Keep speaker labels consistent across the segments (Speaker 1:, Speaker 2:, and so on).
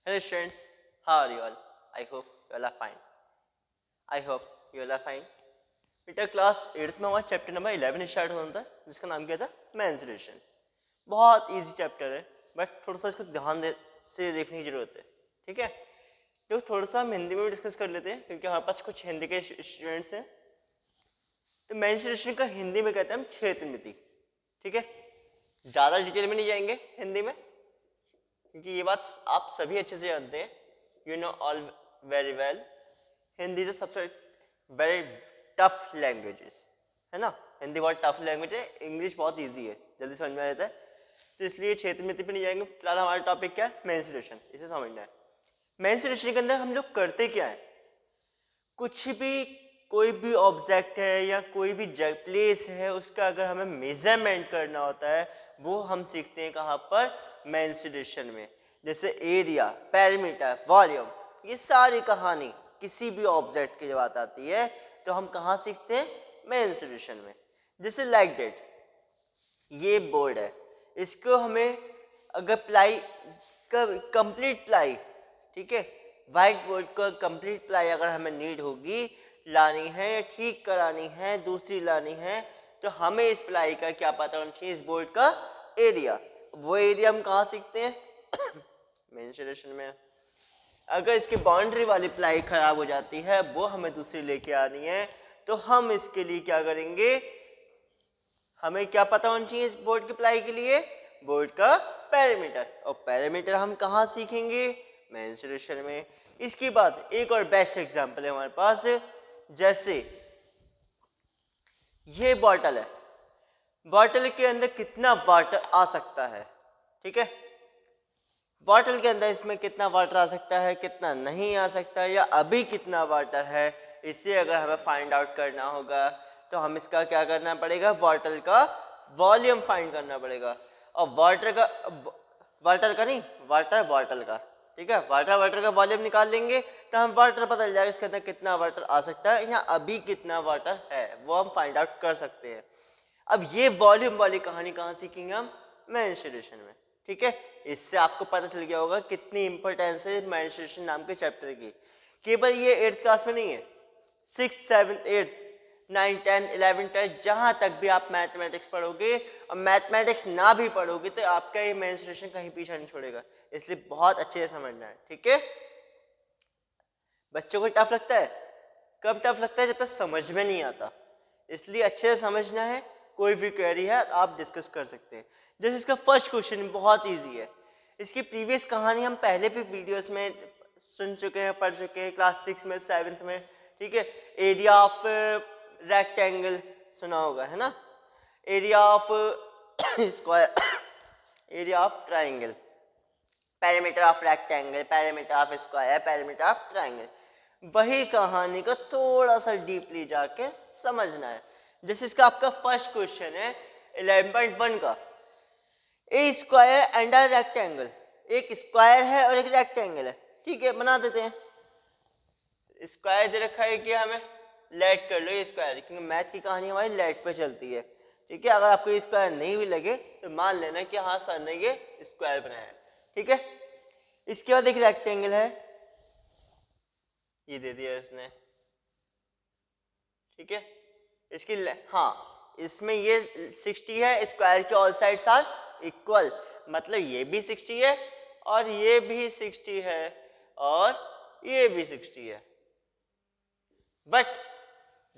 Speaker 1: Hello students, how are you all? I hope you all are fine. I hope you all are fine. बेटा class 8th में हमारा chapter number 11 start होना था जिसका नाम क्या था मेंस्ट्रुएशन। बहुत इजी चैप्टर है बट थोड़ा सा इसको से देखने की जरूरत है। ठीक है, तो थोड़ा सा हम हिंदी में भी डिस्कस कर लेते हैं क्योंकि हमारे पास कुछ हिंदी के स्टूडेंट्स हैं। तो मेंस्ट्रुएशन का हिंदी में कहते हैं हम क्षेत्रमिति। ठीक है, ज़्यादा डिटेल में नहीं जाएंगे हिंदी में क्योंकि ये बात आप सभी अच्छे से जानते हैं। You know all very well, Hindi से सबसे वेरी टफ लैंग्वेजेस है ना। हिंदी बहुत टफ लैंग्वेज है, इंग्लिश बहुत इजी है, जल्दी समझ में आ जाता है। तो इसलिए क्षेत्रमिति पे नहीं जाएंगे। फिलहाल हमारा टॉपिक क्या है, मेंस्ट्रुएशन, इसे समझना है। मेंस्ट्रुएशन के अंदर हम लोग करते क्या है, कुछ भी कोई भी ऑब्जेक्ट है या कोई भी प्लेस है उसका अगर हमें मेजरमेंट करना होता है वो हम सीखते हैं कहाँ पर, मेंस्ट्रुएशन में। जैसे एरिया, पेरीमीटर, वॉल्यूम, ये सारी कहानी किसी भी ऑब्जेक्ट की जब बात आती है तो हम कहाँ सीखते हैं, मेंस्ट्रुएशन में। जैसे लाइक दैट, ये बोर्ड है, इसको हमें अगर प्लाई कंप्लीट प्लाई, ठीक है, व्हाइट बोर्ड का कंप्लीट प्लाई अगर हमें नीड होगी, लानी है या ठीक करानी है, दूसरी लानी है, तो हमें इस प्लाई का क्या पता होना चाहिए, इस बोर्ड का एरिया। वो एरिया हम कहाँ सीखते हैं मेंस्ट्रुएशन में। अगर इसकी बाउंड्री वाली प्लाई खराब हो जाती है, वो हमें दूसरी लेके आनी है, तो हम इसके लिए क्या करेंगे, हमें क्या पता होना चाहिए इस बोर्ड की प्लाई के लिए, बोर्ड का पैरामीटर। और पैरामीटर हम कहाँ सीखेंगे, मेंस्ट्रुएशन में। इसके बाद एक और बेस्ट एग्जांपल है हमारे पास, जैसे ये बॉटल है, बॉटल के अंदर कितना वाटर आ सकता है, ठीक है, बॉटल के अंदर इसमें कितना वाटर आ सकता है, कितना नहीं आ सकता है, या अभी कितना वाटर है, इसे अगर हमें फाइंड आउट करना होगा तो हम इसका क्या करना पड़ेगा, बॉटल का वॉल्यूम फाइंड करना पड़ेगा। और वाटर का नहीं, वाटर बॉटल का, ठीक है, वाटर का वॉल्यूम निकाल लेंगे तो हम वाटर पता चल जाएगा इसके अंदर कितना वाटर आ सकता है या अभी कितना वाटर है, वो हम फाइंड आउट कर सकते हैं। अब ये वॉल्यूम वाली कहानी कहाँ सीखेंगे हम, मेंस्ट्रुएशन में। ठीक है, इससे आपको पता चल गया होगा कितनी इंपॉर्टेंस है मेंस्ट्रुएशन नाम के चैप्टर की। केवल ये 8th क्लास में नहीं है, 6th 7th 8th 9th 10th 11th 12th जहां तक भी आप मैथमेटिक्स पढ़ोगे, और मैथमेटिक्स ना भी पढ़ोगे तो आपका ये मेंस्ट्रुएशन कहीं पीछे नहीं छोड़ेगा, इसलिए बहुत अच्छे से समझना है। ठीक है, बच्चों को टफ लगता है, कब टफ लगता है, जब तक समझ में नहीं आता, इसलिए अच्छे से समझना है। कोई भी क्वेरी है आप डिस्कस कर सकते हैं। जैसे इसका फर्स्ट क्वेश्चन बहुत इजी है, इसकी प्रीवियस कहानी हम पहले भी वीडियोस में सुन चुके हैं, पढ़ चुके हैं, क्लास 6 में 7th में। ठीक है, एरिया ऑफ रेक्टेंगल सुना होगा, है ना, area of square, area of triangle, parameter of rectangle, parameter of square, parameter of triangle. वही कहानी को थोड़ा सा डीपली जाके समझना है। जैसे इसका आपका फर्स्ट क्वेश्चन है 11.1 का, ए स्क्वायर एंड अ रेक्टेंगल, एक स्क्वायर है और एक रेक्टेंगल है। ठीक है, बना देते हैं। स्क्वायर दे रखा है कि हमें लेट कर लो ये स्क्वायर, क्योंकि मैथ की कहानी हमारी लेट पे चलती है। ठीक है, अगर आपको ये स्क्वायर नहीं भी लगे तो मान लेना कि हाँ सर ने ये स्क्वायर बनाया है। ठीक है, इसके बाद एक रेक्टेंगल है, ये दे दिया इसने। ठीक है, इसकी हाँ, इसमें ये 60 है, स्क्वायर के ऑल साइड्स आर इक्वल, मतलब ये भी 60 है और ये भी 60 है और ये भी 60 है। बट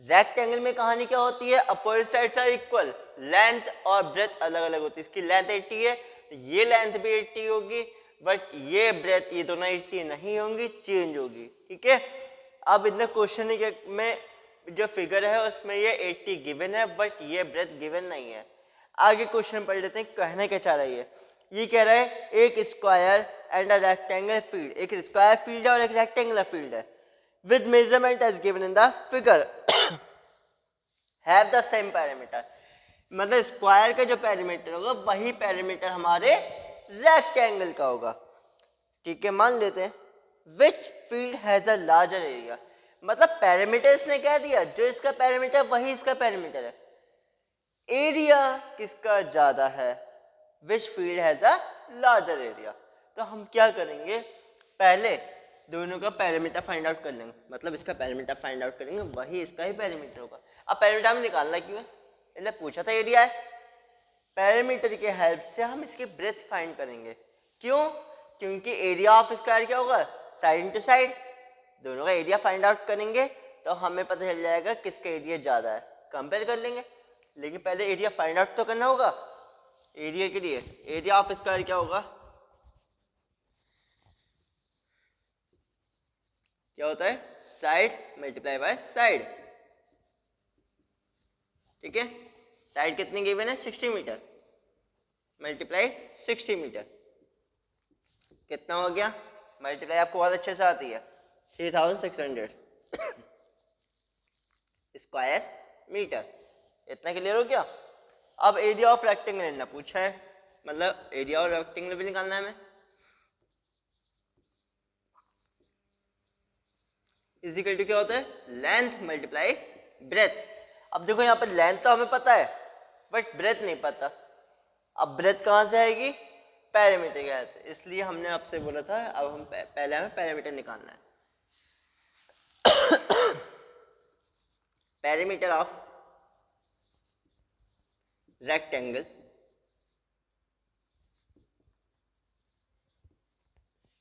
Speaker 1: रेक्टेंगल में कहानी क्या होती है, opposite sides are equal, length और ब्रेथ अलग अलग होती है। इसकी लेंथ 80 है, ये लेंथ भी 80 होगी, बट ये ब्रेथ, ये दोनों 80 नहीं होंगी, चेंज होगी। ठीक है, अब इतना क्वेश्चन में जो फिगर है उसमें ये 80 गिवन है बट ये ब्रेथ गिवन नहीं है। आगे क्वेश्चन पढ़ लेते हैं, कहने क्या चाह रही है। ये कह रहा है एक square and a rectangle field, एक स्क्वायर फील्ड है और एक रेक्टेंगुलर फील्ड है, with measurement as given in the figure have the same parameter। मतलब स्क्वायर का जो पैरामीटर होगा वही पैरामीटर हमारे रेक्टेंगल का होगा। ठीक है, मान लेते हैं which field has a larger area, मतलब पैरामीटर इसने कह दिया, जो इसका पैरामीटर वही इसका पैरामीटर है, एरिया किसका ज्यादा है, which field has a larger area. तो हम क्या करेंगे, पहले दोनों का पैरामीटर फाइंड आउट कर लेंगे, मतलब इसका पैरामीटर फाइंड आउट करेंगे, वही इसका ही पैरामीटर होगा। अब पैरामीटर में निकालना क्यों है, इसलिए पूछा था एरिया है, पैरामीटर के हेल्प से हम इसकी ब्रेथ फाइंड करेंगे। क्यों? क्योंकि एरिया ऑफ स्क्वायर क्या होगा, साइड इंटू साइड, दोनों का एरिया फाइंड आउट करेंगे तो हमें पता चल जाएगा किसका एरिया ज़्यादा है, कंपेयर कर लेंगे। लेकिन पहले एरिया फाइंड आउट तो करना होगा। एरिया के लिए एरिया ऑफ स्क्वायर क्या होगा, क्या होता है, साइड मल्टीप्लाई बाय साइड। ठीक है, साइड कितनी गिवन है, 60 मीटर, मल्टीप्लाई 60 मीटर, कितना हो गया, मल्टीप्लाई आपको बहुत अच्छे से आती है, 3600 स्क्वायर मीटर। इतना क्लियर हो गया। अब एरिया ऑफ रेक्टेंगल लेना पूछा है, मतलब एरिया ऑफ रेक्टेंगल भी निकालना है हमें। इज इक्वल टू क्या होता है, लेंथ मल्टीप्लाई ब्रेथ। अब देखो यहाँ पर लेंथ तो हमें पता है बट ब्रेथ नहीं पता। अब ब्रेथ कहाँ से आएगी, पैरामीटर के हेल्प से, इसलिए हमने आपसे बोला था अब हम पहले हमें पैरामीटर निकालना है। पैरामीटर ऑफ रेक्टेंगल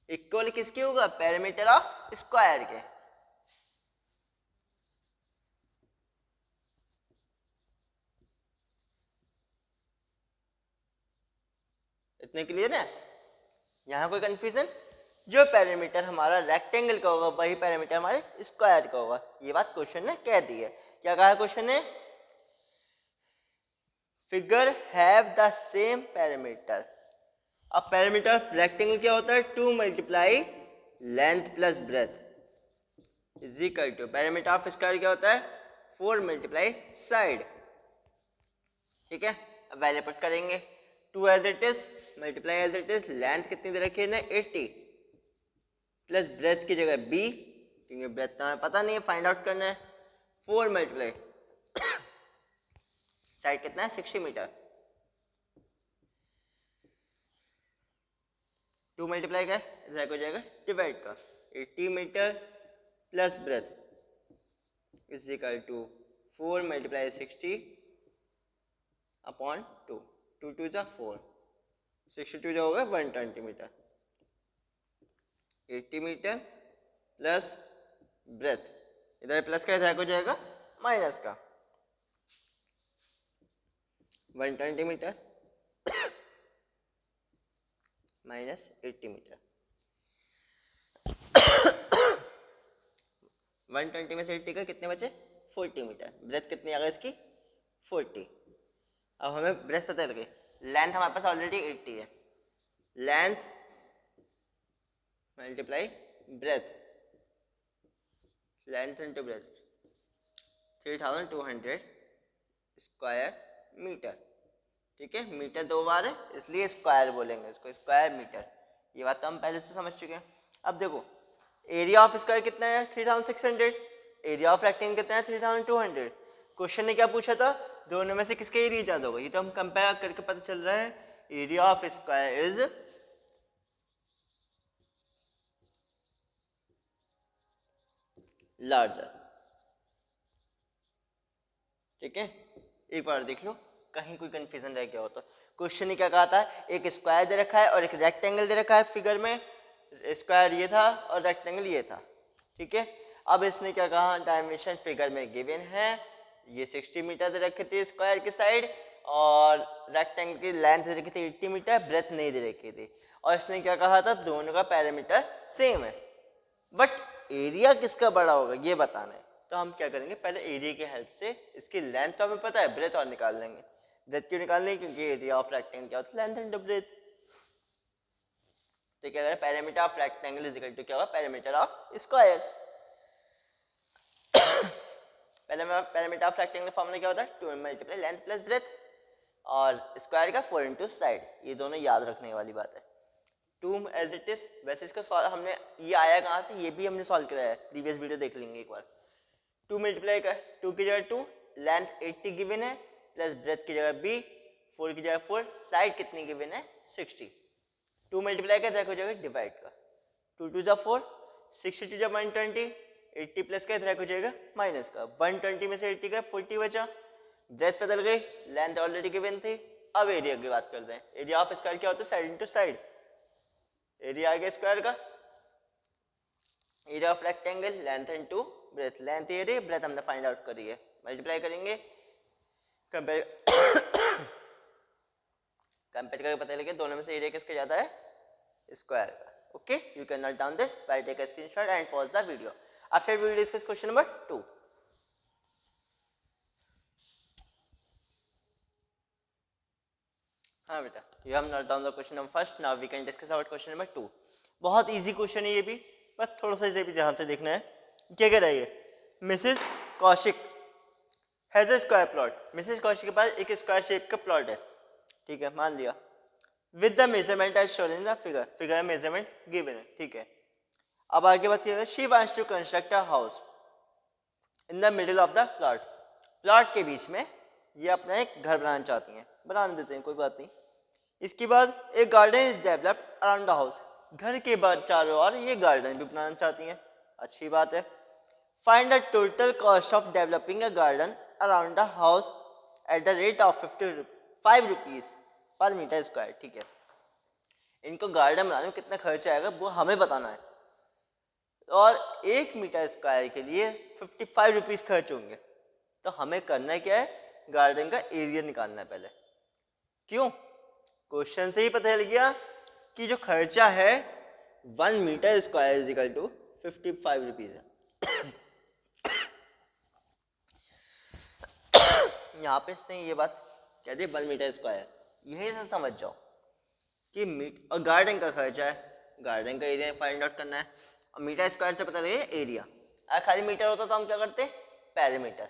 Speaker 1: इक्वल किसके होगा, पैरामीटर ऑफ स्क्वायर के। इतने क्लियर है, यहाँ कोई कंफ्यूजन, जो पैरामीटर हमारा रेक्टेंगल का होगा वही पैरामीटर हमारे स्क्वायर का होगा। ये बात क्वेश्चन ने कह दी है। क्या कहा है क्वेश्चन ने, figure have the same parameter. अब पैरामीटर ऑफ रेक्टेंगल क्या होता है, 2 multiply length plus breadth is equal to, parameter of square क्या होता है, 4 मल्टीप्लाई साइड। ठीक है, अब वैल्यू पुट करेंगे, 2 as it is multiply as it is, length कितनी दे रखी है ना 80, प्लस ब्रेथ की जगह b, क्योंकि ब्रेथ हमें पता नहीं है, फाइंड आउट करना है, 4 मल्टीप्लाई साइड कितना है 60 मीटर, 2 मल्टीप्लाई का इधर हो जाएगा डिवाइड का, 80 metre plus breadth is equal to 4 multiply 60 upon 2, 2 2 जा 4, 62 जो होगा 120 मीटर, 80 मीटर प्लस ब्रेथ, इधर प्लस का इधर हो जाएगा माइनस का, 120 मीटर माइनस 80 मीटर, 120 में से 80 का कितने बचे, 40 मीटर, ब्रेथ कितनी आ गई इसकी 40। अब हमें ब्रेथ पता लगे, लेंथ हमारे पास ऑलरेडी 80 है, length multiply breadth, length into breadth 3200 square metre. ठीक है, मीटर 2 बार है इसलिए स्क्वायर बोलेंगे इसको, स्क्वायर मीटर। ये बात तो हम पहले से समझ चुके हैं। अब देखो एरिया ऑफ स्क्वायर कितना है 3600, एरिया ऑफ रेक्टेंगल कितना है 3200। क्वेश्चन ने क्या पूछा था, दोनों में से किसका एरिया ज़्यादा होगा, ये तो हम कंपेयर करके पता चल रहा है, area of square is larger. ठीक है, एक बार देख लो कहीं कोई कंफ्यूजन रह गया हो तो। क्वेश्चन ने क्या कहा था, एक स्क्वायर दे रखा है और एक रेक्टेंगल दे रखा है, फिगर में स्क्वायर ये था और रेक्टेंगल ये था। ठीक है, अब इसने क्या कहा, डायमेंशन फिगर में गिवन है, ये 60 मीटर दे रखे थे स्क्वायर की साइड और रेक्टेंगल की लेंथ दे रखी थी 80 मीटर, ब्रेथ नहीं दे रखी थी। और इसने क्या कहा था, दोनों का पैरामीटर सेम है बट एरिया किसका बड़ा होगा ये बताना है। तो हम क्या करेंगे, पहले एरिया की हेल्प से इसकी लेंथ तो हमें पता है, ब्रेथ और निकाल लेंगे। ब्रेथ क्यों निकालनी है, क्योंकि एरिया ऑफ रेक्टेंगल क्या होता है, लेंथ इंटू ब्रेथ। तो क्या करें, parameter of rectangle is equal to क्या होगा, पैरामीटर ऑफ स्क्वायर। पहले पैरामीटर ऑफ रेक्टेंगल फॉर्मूला क्या होता है, 2 मल्टीप्लाई लेंथ प्लस ब्रेथ और स्क्वायर का 4 इंटू साइड, ये दोनों याद रखने वाली बात है। 2 एज इट इज, वैसे इसका सॉल्व हमने, ये आया कहाँ से, ये भी हमने सॉल्व कराया है, प्रीवियस वीडियो देख लेंगे एक बार। 2 मल्टीप्लाई का 2 की जगह 2, लेंथ 80 गिवन है प्लस ब्रेथ की जगह b, 4 की जगह 4, साइड कितनी गिवन है 60, 2 मल्टीप्लाई का हो जाएगा डिवाइड का, 2 2 जा 4, 60 2 जा 120, 80 प्लस का इधर हो जाएगा माइनस का, 120 में से 80 का 40 बचा, ब्रेथ बदल गई, लेंथ ऑलरेडी गिवन थी। अब एरिया की बात करते हैं। एरिया ऑफ स्क्वायर क्या होता है? Side into side. एरिया आ गया स्क्वायर का, area of rectangle length into breath, length ये रही, ब्रेथ हमने फाइंड आउट करी है, मल्टीप्लाई करेंगे, कंपेयर कंपेयर करके पता लगे दोनों में से एरिया किसका ज्यादा है? स्क्वायर का। Okay, you can note down this by take a screenshot and pause the video. After we will discuss question number 2। हाँ बेटा, you have note down the question number first, now we can discuss about question number 2। बहुत easy question है ये भी, बस थोड़ा सा इसे भी ध्यान से देखना है। क्या कह रहा है ये? Mrs Kaushik has a square plot. Mrs Kaushik के पास एक स्क्वायर शेप का प्लॉट है, ठीक है, मान लिया, with the measurement as shown in the figure, figure measurement given है, ठीक है। अब आगे बात करें, she wants to construct a house in the middle of the plot. Plot के बीच में ये अपना एक घर बनाना चाहती हैं, बनाने देते हैं, कोई बात नहीं। इसके बाद एक garden is developed around the house, घर के बाद चारों ओर ये गार्डन भी बनाना चाहती हैं, अच्छी बात है। Find the total cost of developing a garden around the house at the rate of 55 rupees per metre square, ठीक है। इनको गार्डन बनाने में कितना खर्च आएगा वो हमें बताना है, और 1 मीटर स्क्वायर के लिए 55 रुपीज खर्च होंगे। तो हमें करना क्या है? गार्डन का एरिया निकालना है पहले। क्यों? क्वेश्चन से ही पता चल गया कि जो खर्चा है 1 metre square is equal to 55 rupees है। यहाँ पे इसने ये बात कह दी 1 मीटर स्क्वायर, यहीं से समझ जाओ कि और गार्डन का खर्चा है, गार्डन का एरिया फाइंड आउट करना है, और मीटर स्क्वायर से पता लगे एरिया। अगर खाली मीटर होता तो हम क्या करते? पेरीमीटर,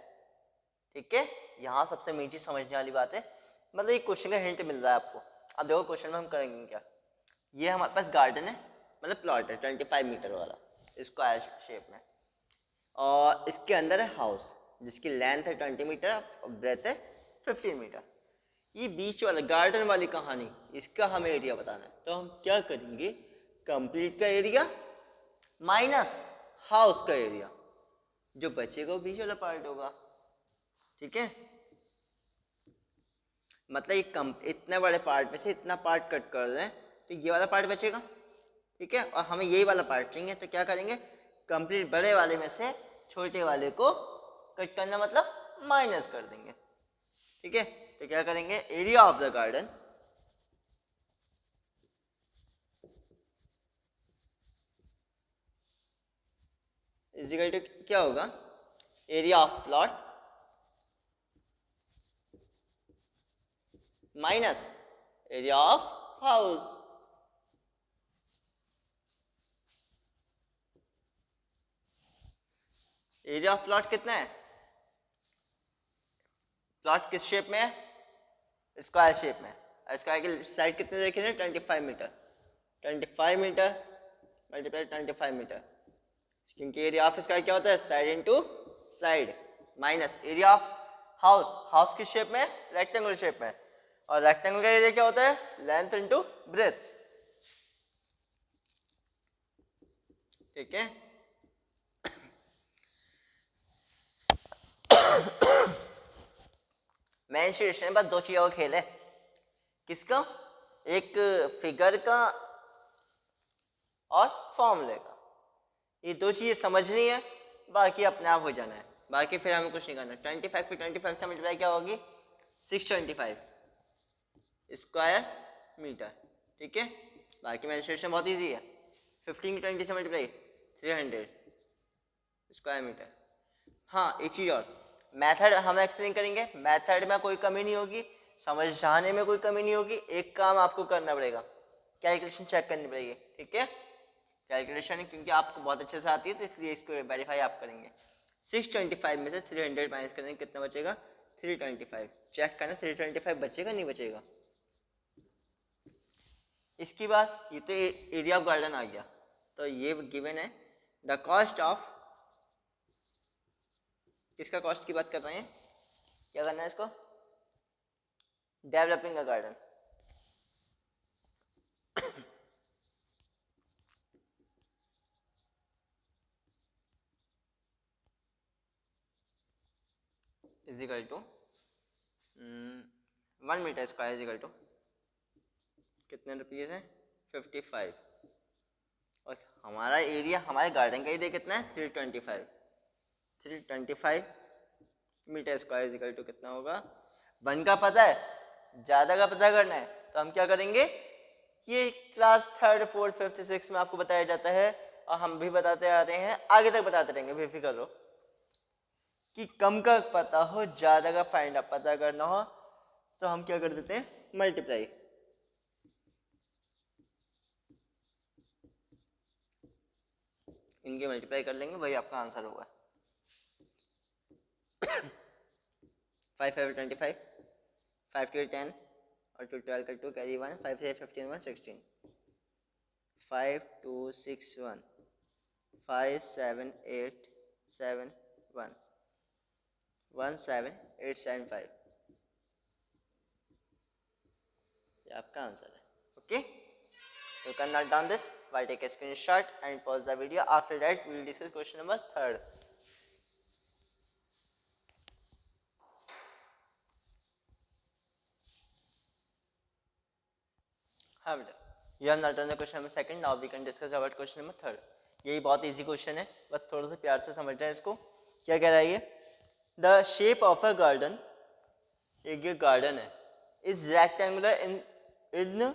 Speaker 1: ठीक है। यहाँ सबसे मेन चीज समझने वाली बात है, मतलब एक क्वेश्चन का हिंट मिल रहा है आपको। अब देखो क्वेश्चन में हम करेंगे क्या। ये हमारे पास गार्डन है, मतलब प्लॉट है 25 मीटर वाला स्क्वायर शेप में, और इसके अंदर है हाउस जिसकी लेंथ है 20 मीटर और ब्रेथ है 15 मीटर। ये बीच वाला गार्डन वाली कहानी, इसका हमें एरिया बताना है। तो हम क्या करेंगे? कंप्लीट का एरिया माइनस हाउस का एरिया, जो बचेगा वो बीच वाला पार्ट होगा, ठीक है। मतलब इतने बड़े पार्ट में से इतना पार्ट कट कर दें तो ये वाला पार्ट बचेगा, ठीक है। और हमें यही वाला पार्ट चाहिए, तो क्या करेंगे? कंप्लीट बड़े वाले में से छोटे वाले को कट करना, मतलब माइनस कर देंगे, ठीक है। तो क्या करेंगे? Area of the garden is equal to क्या होगा? Area of plot minus area of house. Area of plot कितना है? प्लॉट किस शेप में है? स्क्वायर शेप में। स्क्वायर की साइड कितने देखे थे? 25 मीटर। 25 मीटर मल्टीप्लाई 25 मीटर, क्योंकि एरिया ऑफ स्क्वायर क्या होता है? Side into side, minus area of house. House किस शेप में? रेक्टेंगुलर शेप में, और रेक्टेंगल का एरिया क्या होता है? लेंथ इनटू ब्रेथ, ठीक है। मेन सिचुएशन में बस दो चीजों का खेल है। किसका? एक फिगर का और फॉर्मूले का। ये दो चीजें समझनी है, बाकी अपने आप हो जाना है, बाकी फिर हमें कुछ नहीं करना। 25 फिर 25 से मल्टीप्लाई क्या होगी? 625 स्क्वायर मीटर, ठीक है। बाकी मेंसुरेशन बहुत इजी है। 15 की 20 से मल्टीप्लाई 300 स्क्वायर मीटर। हाँ, एक चीज़ और, मेथड हम एक्सप्लेन करेंगे, मेथड में कोई कमी नहीं होगी, समझाने में कोई कमी नहीं होगी। एक काम आपको करना पड़ेगा, कैलकुलेशन चेक करनी पड़ेगी, ठीक है। कैलकुलेशन क्योंकि आपको बहुत अच्छे से आती है तो इसलिए इसको वेरीफाई आप करेंगे। 625 में से 300 माइनस करेंगे, कितना बचेगा? 325। चेक करना 325 बचेगा नहीं बचेगा। इसके बाद ये तो एरिया ऑफ गार्डन आ गया, तो ये गिवन है द कॉस्ट ऑफ, किसका कॉस्ट की बात कर रहे हैं? क्या करना है इसको? Developing a garden. Is equal to 1 metre square is equal to कितने रुपीज़ है 55 और हमारा एरिया हमारे गार्डन का एरिया कितना है 325 metre square is equal to कितना होगा 1 का पता है ज़्यादा का पता करना है तो हम क्या करेंगे ये class 3rd 4th 5th 6th में आपको बताया जाता है और हम भी बताते आ रहे हैं आगे तक बताते रहेंगे बेफिक्र रहो कि कम का पता हो ज़्यादा का फाइंड आउट पता करना हो तो हम क्या कर देते हैं मल्टीप्लाई इनके मल्टीप्लाई कर लेंगे वही आपका आंसर होगा 5 5 25 5 2 10 और 2 12 का 2 कैरी 1 5 3 15 1 16 5 2 6 1 5 7 8 7 1 1 7 8 7 5 ये आपका आंसर है okay you can note down this while take a screenshot and pause the video after that we will discuss question number 3rd हाँ बेटा you have not done the question number 2nd now we can discuss about question number 3rd यही बहुत easy question है बस थोड़ा सा प्यार से समझना है इसको क्या कह रहा है ये the shape of a garden एक ये गार्डन है is rectangular in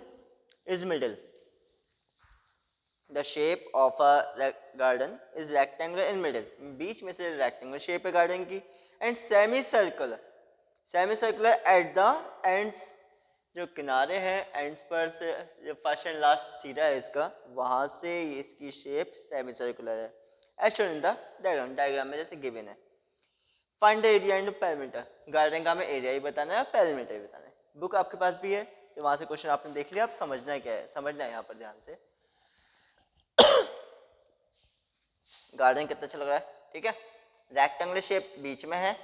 Speaker 1: is middle the shape of a garden is rectangular in middle बीच में से रेक्टेंगुलर शेप है गार्डन की and semi circular at the ends जो किनारे हैं एंड्स पर से जो फर्स्ट एंड लास्ट सिरा है इसका वहाँ से इसकी शेप सेमी सर्कुलर है as shown in the diagram में जैसे गिवन है find the area and perimeter garden का हमें एरिया ही बताना है और पेरीमीटर ही बताना है बुक आपके पास भी है तो वहाँ से क्वेश्चन आपने देख लिया अब समझना है क्या है समझना है यहाँ पर ध्यान से गार्डन कितना अच्छा लग रहा है ठीक है रेक्टेंगुलर शेप बीच में है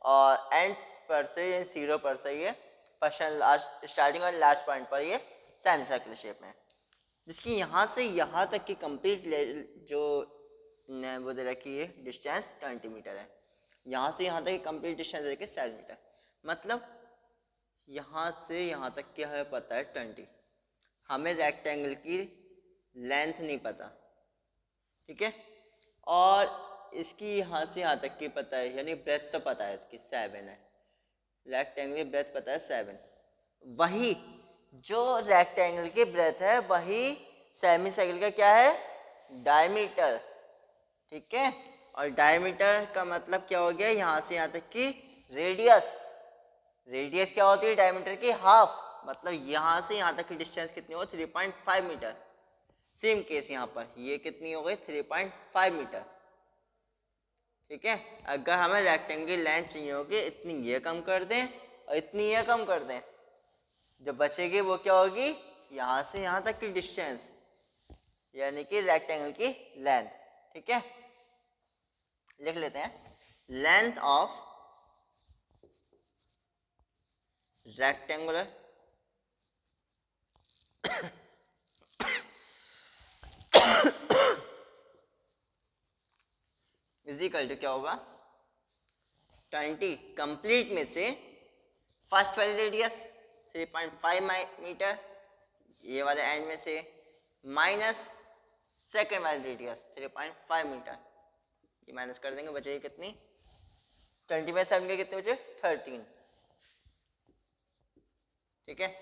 Speaker 1: और एंड्स पर से सीरो पर से ये फर्स्ट एंड लास्ट स्टार्टिंग और लास्ट पॉइंट पर ये सेमी सर्कुलर शेप में है जिसकी यहाँ से यहाँ तक की कंप्लीट जो वो दे रखी है डिस्टेंस 20 मीटर है यहाँ से यहाँ तक की कंप्लीट डिस्टेंस दे रखी है 7 मीटर मतलब यहाँ से यहाँ तक क्या है पता है 20 हमें रेक्टेंगल की लेंथ नहीं पता ठीक है और इसकी यहाँ से यहाँ तक की पता है यानी ब्रेथ तो पता है इसकी 7 है रेक्टेंगल की ब्रेथ पता है 7 वही जो रेक्टेंगल की ब्रेथ है वही सेमी सर्कल का क्या है डायमीटर ठीक है और डायमीटर का मतलब क्या हो गया यहाँ से यहाँ तक की रेडियस क्या होती है डायमीटर की हाफ मतलब यहाँ से यहाँ तक की डिस्टेंस कितनी हो 3.5 मीटर सेम केस यहाँ पर ये कितनी हो गई 3.5 मीटर ठीक है अगर हमें रेक्टेंगल की लेंथ चाहिए होगी इतनी ये कम कर दें और इतनी ये कम कर दें जो बचेगी वो क्या होगी यहाँ से यहाँ तक की डिस्टेंस यानी कि रेक्टेंगल की लेंथ ठीक है लिख लेते हैं length of rectangular is equal to क्या होगा 20 कंप्लीट में से फर्स्ट वाली रेडियस 3.5 मीटर ये वाले एंड में से माइनस सेकेंड वाली रेडियस 3.5 मीटर ये माइनस कर देंगे बचेगी कितनी 20/7 के कितने बचे 13 ठीक है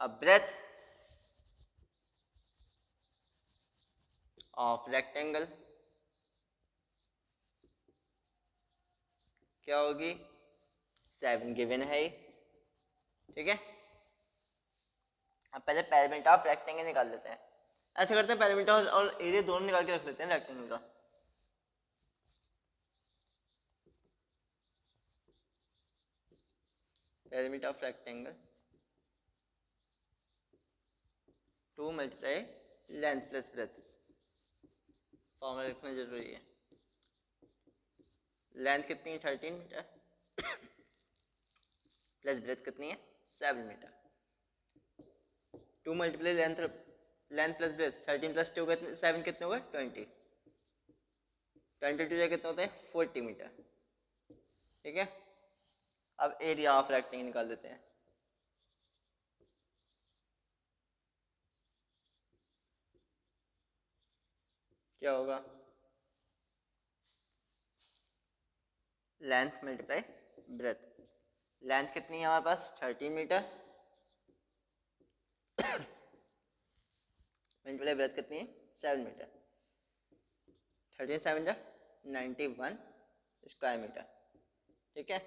Speaker 1: अब ब्रेथ ऑफ रेक्टेंगल क्या होगी 7 गिवन है ठीक है अब पहले पेरीमीटर ऑफ रेक्टेंगल निकाल लेते हैं ऐसे करते हैं पेरीमीटर और एरिया दोनों निकाल के रख लेते हैं रेक्टेंगल का perimeter of rectangle 2 multiply length plus breath formula लिखना जरूरी है लेंथ कितनी है 13 मीटर प्लस ब्रेथ कितनी है 7 metre 2 multiply length plus breadth 13 plus 2 कितने 7 कितने हो गए 20 22 कितने होते हैं 40 मीटर ठीक है अब एरिया ऑफ रेक्टेंगल निकाल देते हैं। क्या होगा, लेंथ मल्टीप्लाई ब्रेथ। लेंथ कितनी है हमारे पास 13 मीटर, मल्टीप्लाई ब्रेथ कितनी है 7 मीटर। 13 7 91 square metre. ठीक है,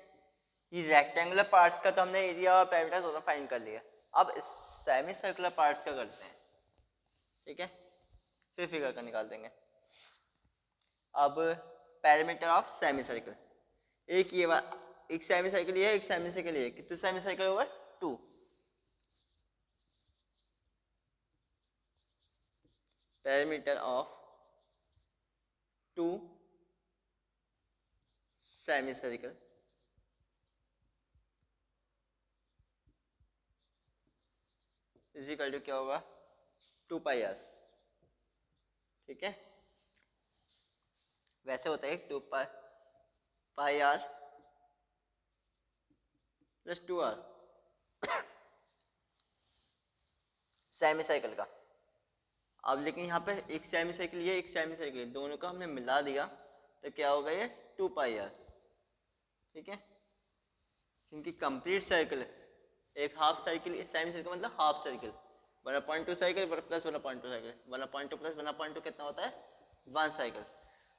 Speaker 1: ये रेक्टेंगुलर पार्ट्स का तो हमने एरिया और पेरीमीटर दोनों फाइंड कर लिया। अब सेमी सर्कुलर पार्ट्स का करते हैं। ठीक है, फिर फिगर का निकाल देंगे। अब पेरीमीटर ऑफ सेमी सर्कल, एक ये एक सेमी सर्कल ये है, एक सेमी सर्कल ये है। कितने सेमी सर्कल होगा 2। Perimeter of 2 semi circle is equal to क्या होगा 2 पाई आर। ठीक है, वैसे होता है 2 pi R plus 2 R semi cycle का। अब लेकिन यहाँ पे एक सेमी साइकिल ये एक सेमी साइकिल, दोनों का हमने मिला दिया तो क्या होगा ये 2 पाई आर। ठीक है, क्योंकि कंप्लीट सर्किल एक हाफ सर्किल, सेमी सर्किल मतलब half circle, 1.2 cycle plus 1.2 cycle, 1.2 plus 1.2 कितना होता है 1 साइकिल।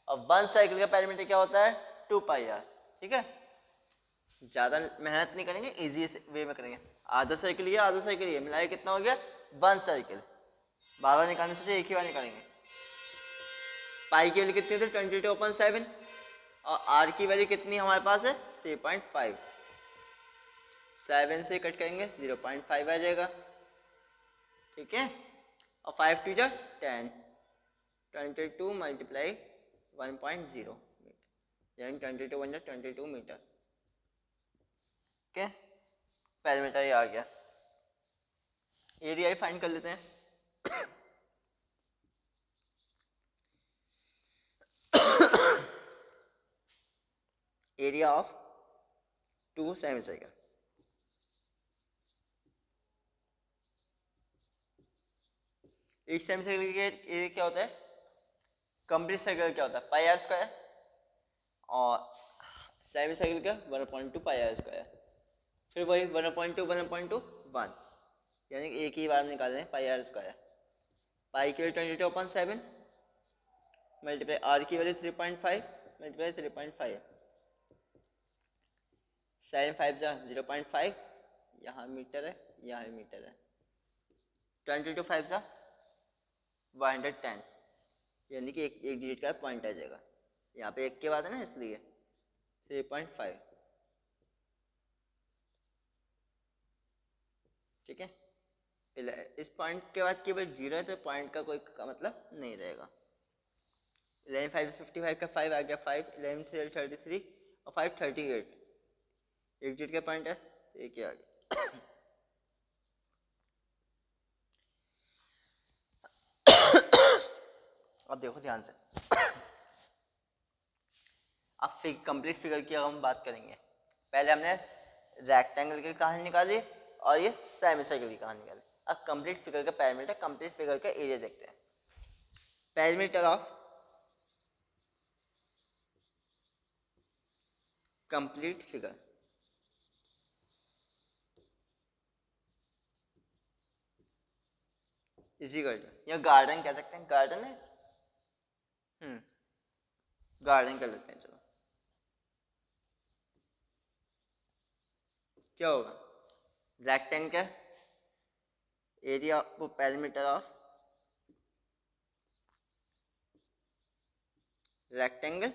Speaker 1: अब 1 साइकिल का पेरीमीटर क्या होता है 2 पाई आर। ठीक है, ज़्यादा मेहनत नहीं करेंगे, इजी वे में करेंगे। आधा साइकिल ये आधा साइकिल ये मिलाए कितना हो गया 1 साइकिल। बार बार निकालने से एक ही बार निकालेंगे। पाई की वैल्यू कितनी थी 22/7 और आर की वैल्यू कितनी हमारे पास है 3.5। 7 से कट करेंगे 0.5 आ जाएगा। ठीक है, और 5 2 जा 10, 22 मल्टीप्लाई 1.0 यानी 22 1 जा 22 मीटर। ओके, पेरीमीटर ये आ गया। एरिया ही फाइंड कर लेते हैं। एरिया ऑफ 2 सेमी सर्कल, एक सेमी सर्कल के एरिया क्या होता है, कंप्लीट सर्कल क्या होता है पाई आर स्क्वायर, और सेमी सर्कल का 1.2 पाई आर स्क्वायर। फिर वही 1.2 1.2 1 यानी कि एक ही बार निकाल रहे हैं पाई आर स्क्वायर। पाई की वैल्यू 22/7 मल्टीप्लाई आर की वैल्यू 3.5 मल्टीप्लाई 3.5, 7 5 जा 0.5, यहाँ मीटर है यहाँ मीटर है, 22 5 जा 110 यानी कि एक डिजिट का पॉइंट आ जाएगा। यहाँ पे एक के बाद है ना इसलिए 3.5। ठीक है, इस पॉइंट के बाद केवल 0 है तो पॉइंट का कोई का मतलब नहीं रहेगा। 11 5 55 का 5 आ गया 5, 11 3 33 और 5 38, एक डिजिट का पॉइंट है तो एक ही आ गया। अब देखो ध्यान से, अब कंप्लीट फिगर की हम बात करेंगे। पहले हमने रेक्टेंगल की कहानी निकाली और ये सेमी सर्कल की कहानी निकाली। अब कंप्लीट फिगर का पेरीमीटर, कंप्लीट फिगर का एरिया देखते हैं। पेरीमीटर ऑफ कंप्लीट फिगर इसी करते या गार्डन कह सकते हैं, गार्डन है। गार्डन कर लेते हैं चलो। क्या होगा रेक्टेंगल एरिया वो perimeter of rectangle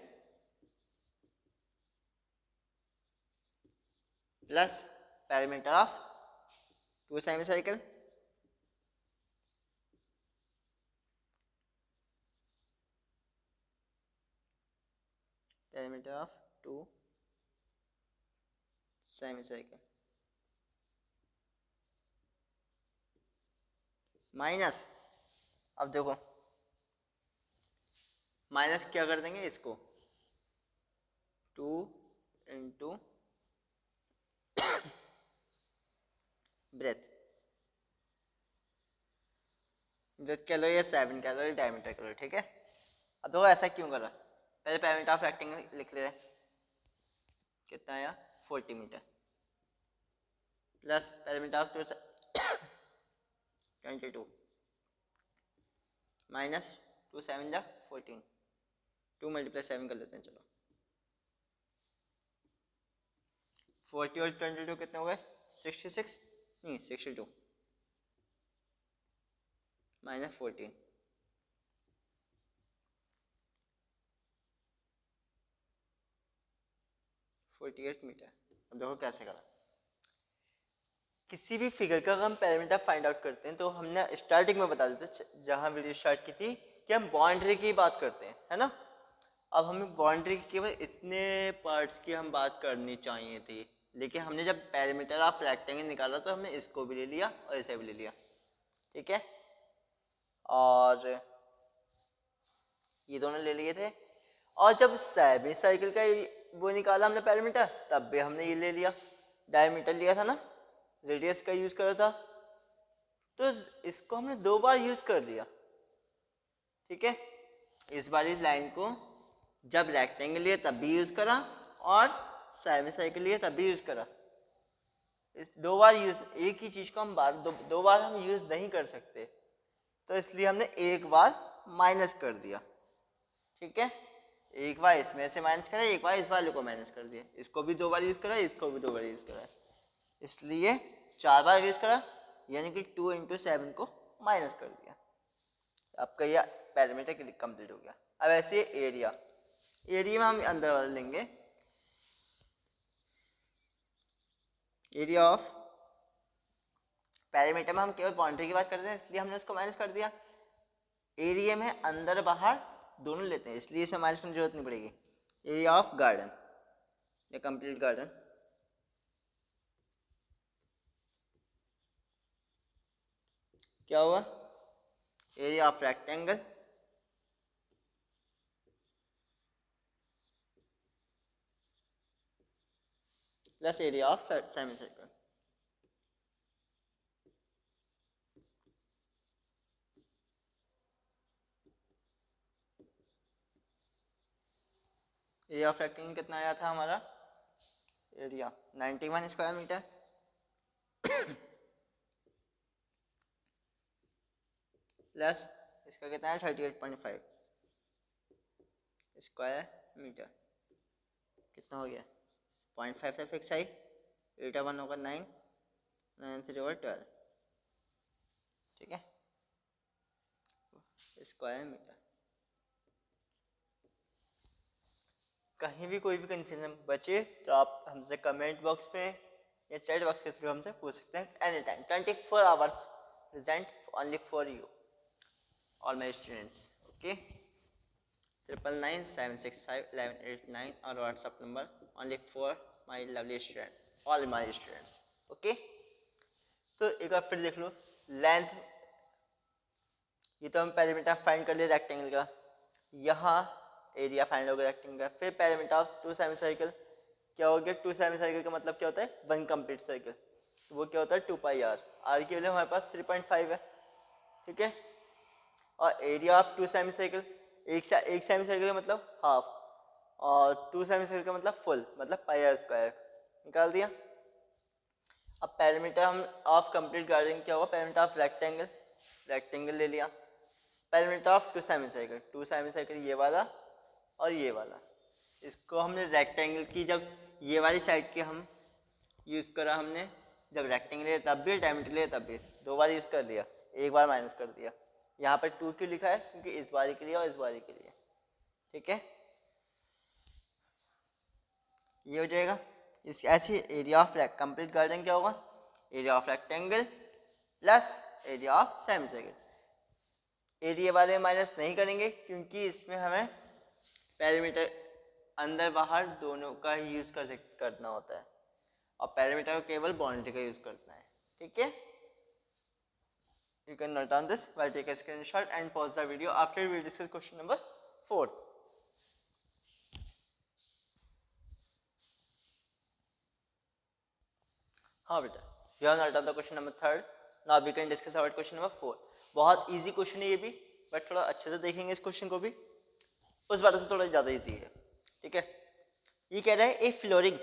Speaker 1: plus perimeter of 2 semi circle perimeter of 2 semi circle minus, अब देखो माइनस क्या कर देंगे इसको 2 इंटू ब्रेथ ब्रेथ कह लो या 7 कह लो या डायमीटर कह लो, ठीक है। अब देखो ऐसा क्यों करा, पहले पैरामीटर ऑफ रेक्टेंगल लिख ले, कितना आया 40 metre plus parameter of 22 minus 2 7 जा 14, 2 मल्टीप्लाई 7 कर लेते हैं, चलो 40 और 22 कितने हो गए 66, नहीं 62 माइनस 14, 48 मीटर। अब देखो कैसे करा, किसी भी फिगर का अगर हम पैरामीटर फाइंड आउट करते हैं तो हमने स्टार्टिंग में बता देते जहां वीडियो स्टार्ट की थी कि हम बाउंड्री की बात करते हैं, है ना। अब हमें बाउंड्री के केवल इतने पार्ट्स की हम बात करनी चाहिए थी, लेकिन हमने जब पैरामीटर ऑफ रेक्टेंगल निकाला तो हमने इसको भी ले लिया और इसे भी ले लिया, ठीक है। और ये दोनों ले लिए थे, और जब सेमी सर्किल का वो निकाला हमने पैरामीटर तब भी हमने ये ले लिया, डायमीटर लिया था ना, रेडियस का यूज करा था, तो इसको हमने 2 बार यूज कर लिया, ठीक है। इस बार इस लाइन को जब रेक्टेंगल लिए तब भी यूज करा और सेमी सर्किल लिए तब भी यूज करा। इस 2 बार यूज, एक ही चीज को हम दो बार हम यूज नहीं कर सकते, तो इसलिए हमने एक बार माइनस कर दिया, ठीक है। एक बार इसमें से माइनस करा, एक बार इस वाले को माइनस कर दिया, इसको भी 2 बार यूज करा, इसको भी 2 बार यूज करा, इसलिए 4 बार यूज करा, यानी कि 2 इंटू 7 को माइनस कर दिया। आपका यह पैरामीटर कंप्लीट हो गया। अब ऐसे एरिया, एरिया में हम अंदर वाला लेंगे, एरिया ऑफ पैरामीटर में हम केवल बाउंड्री की बात करते हैं, इसलिए हमने उसको माइनस कर दिया। एरिया में अंदर बाहर दोनों लेते हैं, इसलिए इसमें माइनस करने की जरूरत नहीं पड़ेगी। एरिया ऑफ गार्डन या कंप्लीट गार्डन, क्या हुआ, area of rectangle plus area of semi circle. Area of rectangle कितना आया था हमारा, एरिया 91 स्क्वायर मीटर प्लस इसका कितना है 38.5 स्क्वायर मीटर, कितना हो गया 0.5 से फिक्स आई, 8 1 होगा 9, 9 3 over 12, ठीक है, स्क्वायर मीटर। कहीं भी कोई भी कंफ्यूजन बचे तो आप हमसे कमेंट बॉक्स में या चैट बॉक्स के थ्रू हमसे पूछ सकते हैं any time, 24 hours present only for you all my students, okay. 9997651189 और WhatsApp number only for my lovely student, all my students, okay. तो एक बार फिर देख लो, लेंथ ये तो हम पैरामीटर फाइंड कर लिए रेक्टेंगल का, यहाँ एरिया फाइंड हो गया रेक्टेंगल का, फिर पैरामीटर ऑफ 2 सेमी सर्कल, क्या हो गया 2 सेमी सर्कल का मतलब क्या होता है 1 कंप्लीट सर्कल, तो वो क्या होता है 2 पाई आर, आर की वैल्यू हमारे पास 3.5 है, ठीक है। और एरिया ऑफ 2 सेमी सर्कल, एक सेमी सर्कल का मतलब हाफ और 2 सेमी सर्कल का मतलब फुल, मतलब पाई आर स्क्वायर, निकाल दिया। अब पैरामीटर हम ऑफ कंप्लीट गार्डन क्या होगा, पैरामीटर ऑफ रेक्टेंगल, रेक्टेंगल ले लिया, parameter of 2 semi circle, 2 semi circle ये वाला और ये वाला, इसको हमने रेक्टेंगल की जब ये वाली साइड के हम यूज़ करा हमने, जब रेक्टेंगल लिया तब भी, डायमीटर लिया तब भी, 2 बार यूज़ कर लिया, एक बार माइनस कर दिया। यहाँ पर 2 क्यों लिखा है, क्योंकि इस बारी के लिए और इस बारी के लिए, ठीक है। ये हो जाएगा इस ऐसे एरिया ऑफ कंप्लीट गार्डन क्या होगा, area of rectangle plus area of semi circle. Area वाले माइनस नहीं करेंगे क्योंकि इसमें हमें पैरामीटर अंदर बाहर दोनों का ही यूज करना होता है, और पैरामीटर को केवल बाउंड्री का यूज करना है, ठीक है। You can note down this while take a screenshot and pause the video. After we discuss question number 4. हाँ बेटा, You have noted down the question number 3. Now we can discuss about question number 4. बहुत easy question है ये भी, but थोड़ा अच्छे से देखेंगे इस क्वेश्चन को भी, उस बात से थोड़ा ज़्यादा इजी है. ठीक है, ये कह रहा है a flooring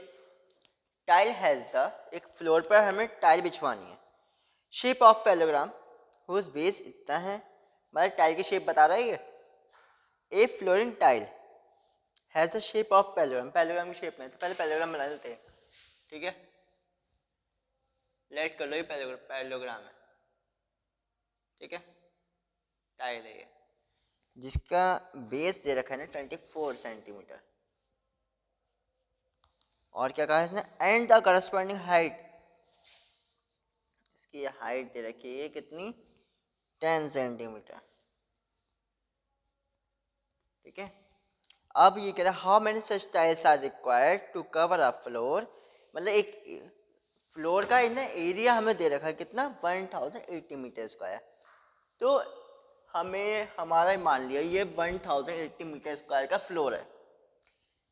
Speaker 1: tile has the, एक फ्लोर पर हमें टाइल बिछवानी है, shape of parallelogram whose base इतना है, मतलब टाइल की शेप बता रहा है ये. A flooring tile has the shape of parallelogram, parallelogram की शेप में, तो पहले पैलोग्राम बना लेते हैं. ठीक है, लेट कर लो, ये पैलोग्राम है. ठीक है, टाइल है ये, जिसका बेस दे रखा है ना 24 सेंटीमीटर, और क्या कहा है इसने, एंड द करस्पॉन्डिंग हाइट, इसकी हाइट दे रखी है कितनी, 10 सेंटीमीटर. ठीक है, अब ये कह रहा है how many such tiles are required to cover a floor, मतलब एक फ्लोर का ना एरिया हमें दे रखा है कितना, 1080 मीटर स्क्वायर. तो हमें हमारा मान लिया ये 1080 मीटर स्क्वायर का फ्लोर है,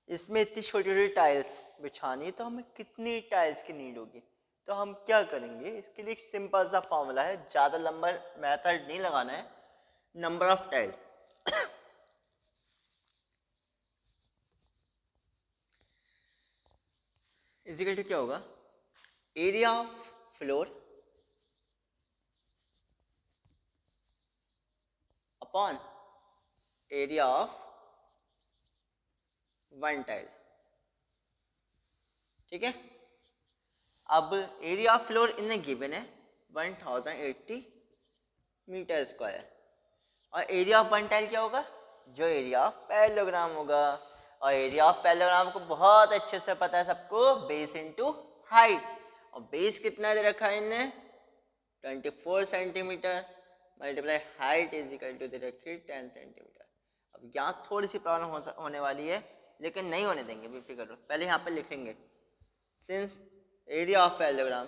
Speaker 1: इसमें इतनी छोटी छोटी टाइल्स बिछानी है, तो हमें कितनी टाइल्स की नीड होगी. तो हम क्या करेंगे, इसके लिए एक सिंपल सा फॉर्मूला है, ज़्यादा लंबा मेथड नहीं लगाना है. Number of tile is equal to क्या होगा, area of floor upon area of one tile. ठीक है, अब एरिया ऑफ फ्लोर इन्हें गिवन है 1080 मीटर स्क्वायर, और एरिया ऑफ वन टाइल क्या होगा, जो एरिया ऑफ पैरेललोग्राम होगा. और एरिया ऑफ पैरेललोग्राम को बहुत अच्छे से पता है सबको, बेस इनटू हाइट, और बेस कितना दे रखा है इन्हें 24 centimetre, multiply height is equal to दे रखी 10 सेंटीमीटर. अब यहाँ थोड़ी सी प्रॉब्लम होने वाली है, लेकिन नहीं होने देंगे, बेफिक्र रहो. पहले यहाँ पर लिखेंगे सिंस एरिया ऑफ पैरेललोग्राम,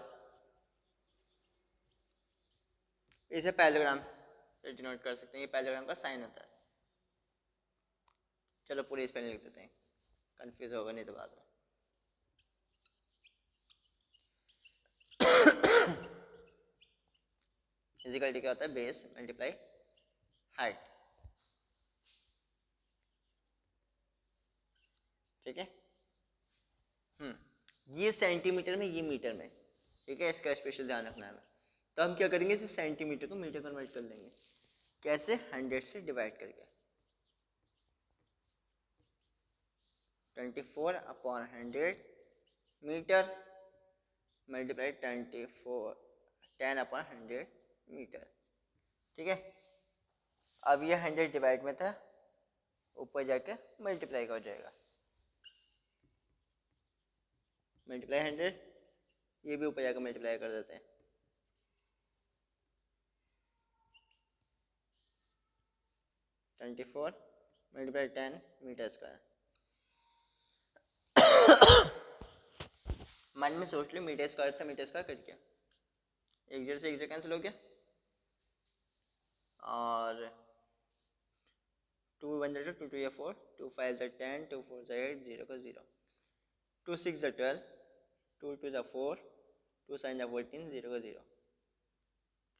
Speaker 1: इसे पैरेललोग्राम से डिनोट कर सकते हैं, ये पैरेललोग्राम का साइन होता है. चलो पूरी स्पेलिंग लिख देते हैं, कंफ्यूज होगा नहीं तो बाद में. इजिकल टू क्या होता है, बेस मल्टीप्लाई हाइट. ठीक है, ये सेंटीमीटर में, ये मीटर में. ठीक है, इसका स्पेशल ध्यान रखना है. तो हम क्या करेंगे, इसे सेंटीमीटर को मीटर कन्वर्ट कर देंगे. कैसे, 100 से डिवाइड करके, 24 upon 100 metre multiply 10 upon 100 metre. ठीक है, अब ये 100 डिवाइड में था, ऊपर जाके मल्टीप्लाई का हो जाएगा, मल्टीप्लाई 100, ये भी ऊपर जाकर मल्टीप्लाई कर देते हैं. 24 मल्टीप्लाई 10 मीटर स्क्वायर. मन में सोच लो, मीटर स्क्वायर से मीटर स्क्वायर कट गया, एक जीरो से एक जीरो कैंसिल हो गया, और 2 1 जा 2 2 या 4, 2 5 जा 10, 2 4 जा 8, 0 का 0, 2 6 जा 12, 2 2 जा 4, 2 7 जा 14, 0 का 0.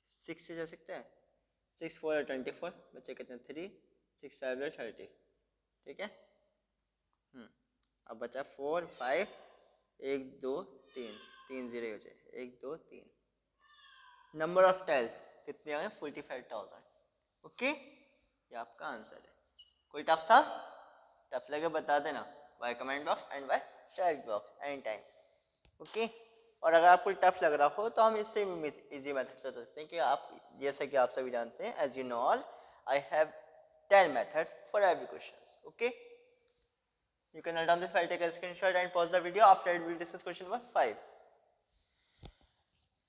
Speaker 1: 6 से जा सकता है, 6 4 जा 24, बच्चे कितने 3, 6 5 जा 30. ठीक है, अब बचा 4 5, 1 2 3, 3 0 हो जाए, 1 2 3. नंबर ऑफ टाइल्स कितने आ गए, 45,000. ओके, ये आपका आंसर है. कोई टफ था, टफ लगे बता देना by comment box and by chat box any time. Okay, और अगर आपको टफ लग रहा हो तो हम इससे इजी मेथड से सकते हैं कि आप, जैसे कि आप सभी जानते हैं, as you know all, I have 10 methods for every question. Okay, you can write down this file, take a screenshot and pause the video. After it, we'll discuss question number 5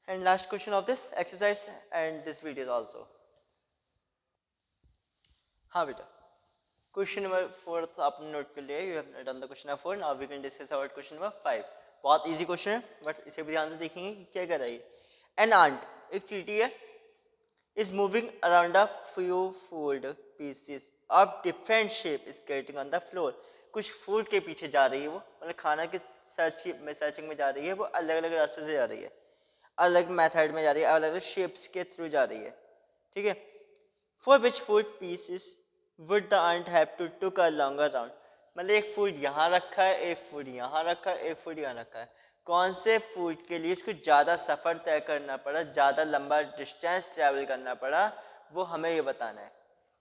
Speaker 1: and last question of this exercise and this video also. हाँ बेटा, question number 4 आपने note कर लिया, you have done the question number 4. Now we can discuss about question number 5. बहुत easy question है, but इसे भी ध्यान से देखेंगे कि क्या कर रही है. एन आंट, एक चींटी है, is moving around a few food pieces of different shape skating on the floor. कुछ फूड के पीछे जा रही है वो, मतलब खाना की सर्चिंग में जा रही है वो, अलग अलग रास्ते से जा रही है. अलग मेथड में जा रही है, अलग अलग शेप्स के थ्रू जा रही है, ठीक है। For which food pieces would the ant have to took a longer round, मतलब एक फूड यहाँ रखा है, एक फूड यहाँ रखा है, एक फूड यहाँ रखा है, कौन से फूड के लिए इसको ज़्यादा सफ़र तय करना पड़ा, ज़्यादा लंबा डिस्टेंस ट्रैवल करना पड़ा, वो हमें ये बताना है,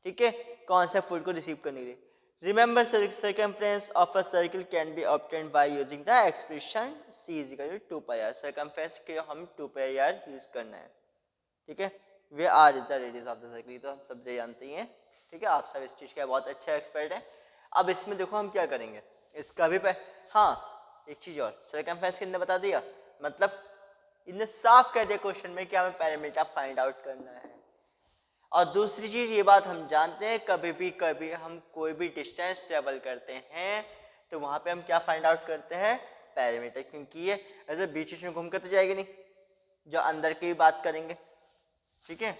Speaker 1: ठीक है, कौन से फूड को रिसीव करने के लिए। Remember circumference of a circle can be obtained by using the expression c is equal to 2πr, circumference के हम 2πr यूज करना है, ठीक है। Where R is the radius of the circle, तो हम सब जानते ही हैं, ठीक है, आप सब इस चीज़ के बहुत अच्छे एक्सपर्ट हैं। अब इसमें देखो हम क्या करेंगे, इसका भी हाँ एक चीज़ और, सर्कमफेरेंस किसने बता दिया, मतलब इन्हें साफ कह दिया क्वेश्चन में कि हमें पैरामीटर फाइंड आउट करना है। और दूसरी चीज़ ये बात हम जानते हैं, कभी हम कोई भी डिस्टेंस ट्रेवल करते हैं तो वहाँ पे हम क्या फाइंड आउट करते हैं, पैरामीटर, क्योंकि ये ऐसे बीच बीच में घूम कर तो जाएगी नहीं, जो अंदर की बात करेंगे, ठीक है।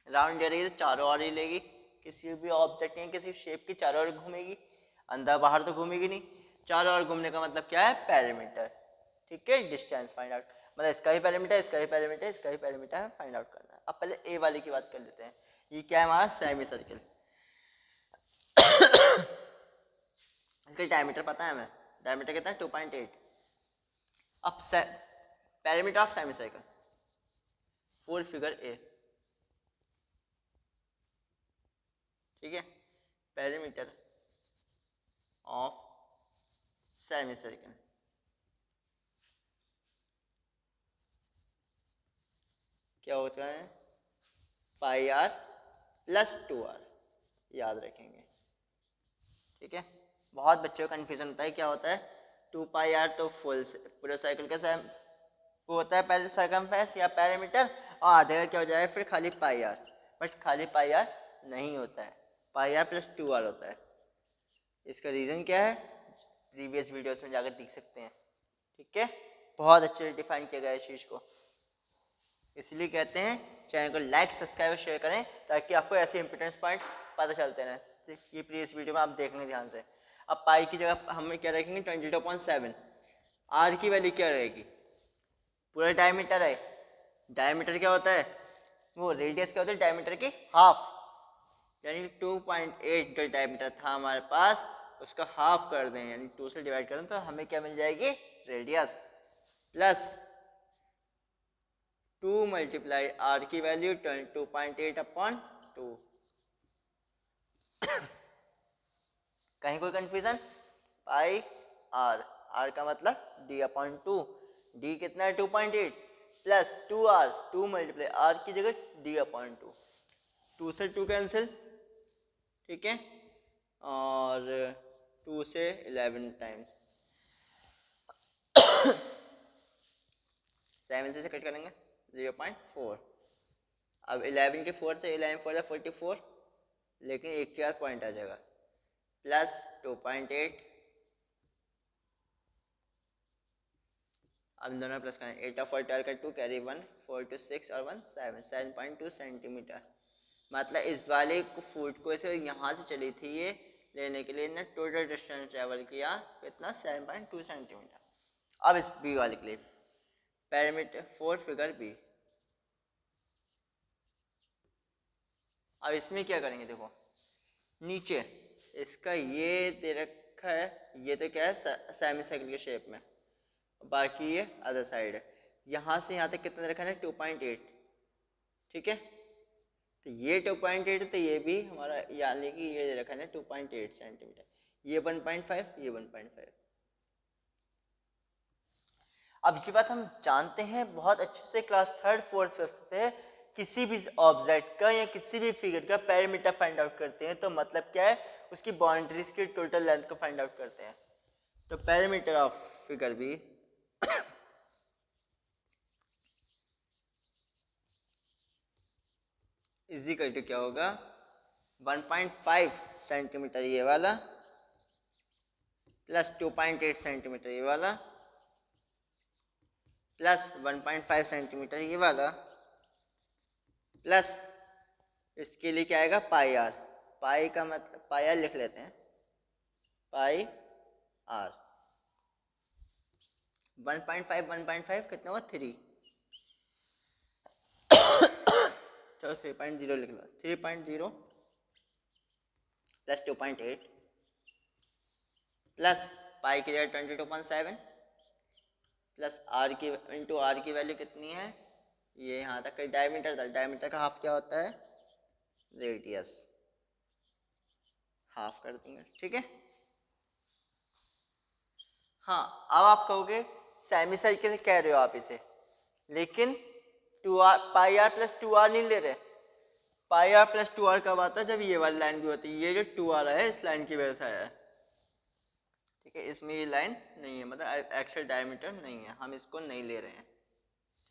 Speaker 1: राउंड दे रही है तो चारों ओर ही लेगी, किसी भी ऑब्जेक्ट या किसी शेप की चारों ओर घूमेगी, अंदर बाहर तो घूमेगी नहीं, चारों ओर घूमने का मतलब क्या है, पैरामीटर, ठीक है। डिस्टेंस फाइंड आउट मतलब इसका ही पैरामीटर, इसका ही पैरामीटर, इसका ही पैरामीटर फाइंड आउट करना है। अब पहले ए वाले की बात कर लेते हैं, ये क्या है हमारा सेमी सर्किल, इसका डायमीटर पता है हमें, डायमीटर कितना है 2.8। अब parameter of semi circle, full figure A, ठीक है, पैरामीटर ऑफ सेमी सर्किल क्या होता है, पाई आर प्लस 2r, याद रखेंगे, ठीक है। बहुत बच्चों को कन्फ्यूजन होता है, क्या होता है 2πr, तो फुल पूरे साइकिल का सेम वो होता है पहले सर्कमफेरेंस या पैरामीटर, और आधे का क्या हो जाएगा फिर खाली पाई आर, बट खाली पाई आर नहीं होता है, पाई आर प्लस 2r होता है। इसका रीज़न क्या है, प्रीवियस वीडियोस में जाकर देख सकते हैं, ठीक है, बहुत अच्छे से डिफाइन किया गया है इस चीज़ को, इसलिए कहते हैं चैनल को लाइक सब्सक्राइब और शेयर करें ताकि आपको ऐसे इंपॉर्टेंट पॉइंट पता चलते रहें, ये प्रीवियस वीडियो में आप देख लें ध्यान से। अब पाई की जगह हम क्या रखेंगे 22.7, आर की वैल्यू क्या रहेगी, पूरा डायमीटर है, डायमीटर क्या होता है, वो रेडियस क्या होता है डायमीटर की हाफ, यानी 2.8 जो डायमीटर था हमारे पास उसका हाफ कर दें, यानी 2 से डिवाइड करें तो हमें क्या मिल जाएगी, रेडियस, प्लस 2 मल्टीप्लाई आर की वैल्यू 22.8/2। कहीं कोई कंफ्यूजन, पाई आर, आर का मतलब d/2, d कितना है 2.8 प्लस 2r, 2 मल्टीप्लाई आर की जगह d/2, 2 से 2 कैंसिल, ठीक है, और 2 से 11 टाइम्स 7 से कट करेंगे 0.4। अब 11 के 4 से 11 4 44, लेकिन एक के बाद पॉइंट आ जाएगा, प्लस 2.8, अब दोनों प्लस करें, 8 और 4 12 का 2 कैरी 1 4 to 6 और 1 7 7.2 सेंटीमीटर, मतलब इस वाले को फुट को ऐसे यहाँ से चली थी ये लेने के लिए ना टोटल डिस्टेंस ट्रेवल किया कितना 7.2 सेंटीमीटर। अब इस बी वाले के लिए पैरामीटर 4 फिगर बी, अब इसमें क्या करेंगे, देखो नीचे इसका ये दे रखा है, ये तो क्या है सेमी सर्किल के शेप में, बाकी ये अदर साइड है, यहाँ से यहाँ तक कितना रखा है 2.8, ठीक है, तो ये 2.8 तो ये भी हमारा यानी कि ये रखा है 2.8 सेंटीमीटर, ये 1.5, ये 1.5। अब ये बात हम जानते हैं बहुत अच्छे से क्लास 3rd 4th 5th से, किसी भी ऑब्जेक्ट का या किसी भी फिगर का पैरामीटर फाइंड आउट करते हैं तो मतलब क्या है, उसकी बाउंड्रीज की टोटल लेंथ को फाइंड आउट करते हैं। तो पैरामीटर ऑफ फिगर भी इज इक्वल टू क्या होगा 1.5 सेंटीमीटर ये वाला प्लस 2.8 सेंटीमीटर ये वाला प्लस 1.5 सेंटीमीटर ये वाला प्लस इसके लिए क्या आएगा पाई आर, पाई का मतलब पाई आर लिख लेते हैं, पाई आर 1.5 कितना होगा 3। चलो 3.0 लिख लो। 3.0 प्लस 2.8 प्लस पाई की जगह 22.7 प्लस आर की इंटू आर की वैल्यू कितनी है, ये यहाँ तक का डायमीटर था। डायमीटर का हाफ क्या होता है, रेडियस। हाफ कर देंगे, ठीक है। हाँ, अब आप कहोगे सेमी सर्किल कह रहे हो आप इसे, लेकिन 2r पाई आर प्लस 2r नहीं ले रहे। पाई आर प्लस 2r कब आता है, जब ये वाली लाइन भी होती है। ये जो 2r है इस लाइन की वजह से आया है, ठीक है। इसमें ये लाइन नहीं है, मतलब एक्चुअल डायमीटर नहीं है, हम इसको नहीं ले रहे हैं,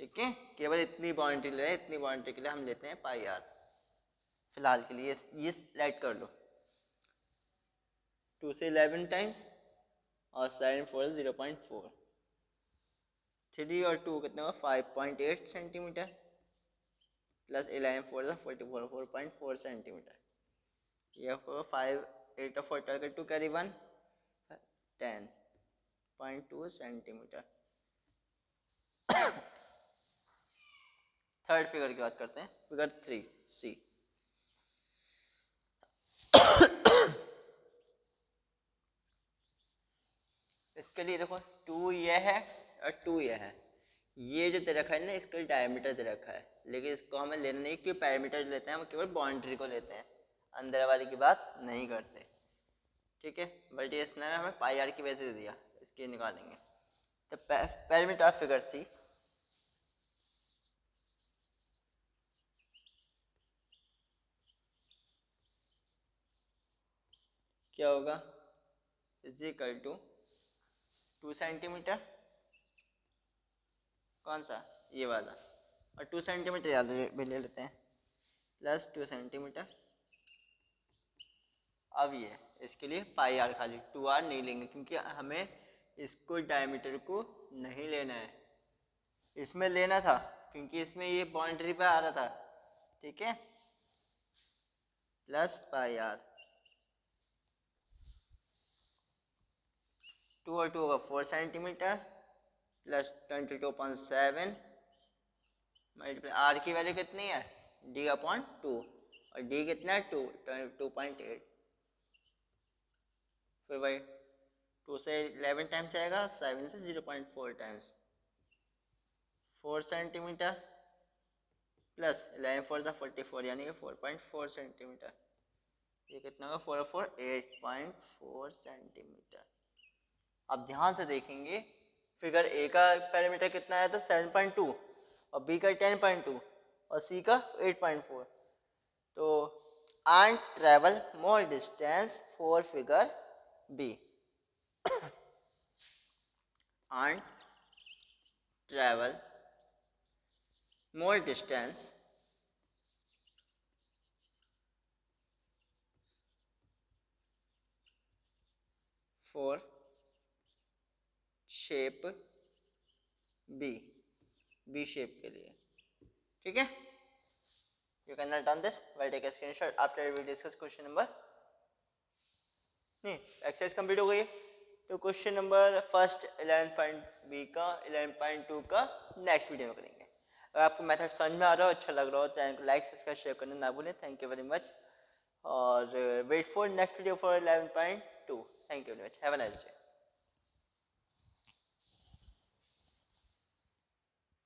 Speaker 1: ठीक है। केवल इतनी बाउंड्री ले रहे हैं, इतनी बाउंड्री के लिए हम लेते हैं पाई आर फिलहाल के लिए। ये लाइट कर लो, 2 से 11 टाइम्स और साइन 4 0.4। 3 और 2 कितना होगा 5.8 सेंटीमीटर प्लस 11 4 44 4.4 सेंटीमीटर। ये होगा 5 8 और 4 12 2 कैरी 1 10.2 सेंटीमीटर। थर्ड फिगर की बात करते हैं, फिगर 3C। इसके लिए देखो 2 ये है और 2 ये है। ये जो दे रखा है ना, इसका डायमीटर दे रखा है, लेकिन इसको हमें लेना नहीं, क्यों पैरामीटर लेते हैं हम, केवल बाउंड्री को लेते हैं, अंदर वाले की बात नहीं करते, ठीक है। बट ये इसने हमें पाई आर की वजह से दे दिया, इसके निकालेंगे। तो पैरामीटर ऑफ फिगर सी क्या होगा, इज इक्वल टू 2 सेंटीमीटर, कौन सा ये वाला, और 2 सेंटीमीटर याद भी ले लेते हैं, प्लस 2 सेंटीमीटर। अब ये इसके लिए पाई आर, खाली 2r नहीं लेंगे, क्योंकि हमें इसको डायमीटर को नहीं लेना है, इसमें लेना था, क्योंकि इसमें ये बाउंड्री पे आ रहा था, ठीक है। प्लस पाई आर, 2 और 2 होगा 4 सेंटीमीटर प्लस 22.7 मल्टीप्लाई आर की वैल्यू कितनी है d/2 और d कितना है 2.8। फिर भाई 2 से 11 टाइम्स आएगा, 7 से 0.4 टाइम्स 4 सेंटीमीटर प्लस 11 4 44 यानी कि 4.4 सेंटीमीटर। ये कितना होगा 4 और 4 8.4 सेंटीमीटर। अब ध्यान से देखेंगे, फिगर ए का पैरामीटर कितना आया था 7.2 और बी का 10.2 और सी का 8.4। तो and travel more distance for figure B and travel more distance for shape B shape के लिए, ठीक है। You can note down this. We'll take a screenshot after we discuss question number। नहीं, एक्सरसाइज कंप्लीट हो गई है, तो question number first 11.B का 11.2 का नेक्स्ट वीडियो में करेंगे। अगर आपको मेथड समझ में आ रहा हो, अच्छा लग रहा हो, चैनल को लाइक सब्सक्राइब शेयर करना ना भूलें। थैंक यू वेरी मच और wait for next video for 11.2। Thank you very much, have a nice day.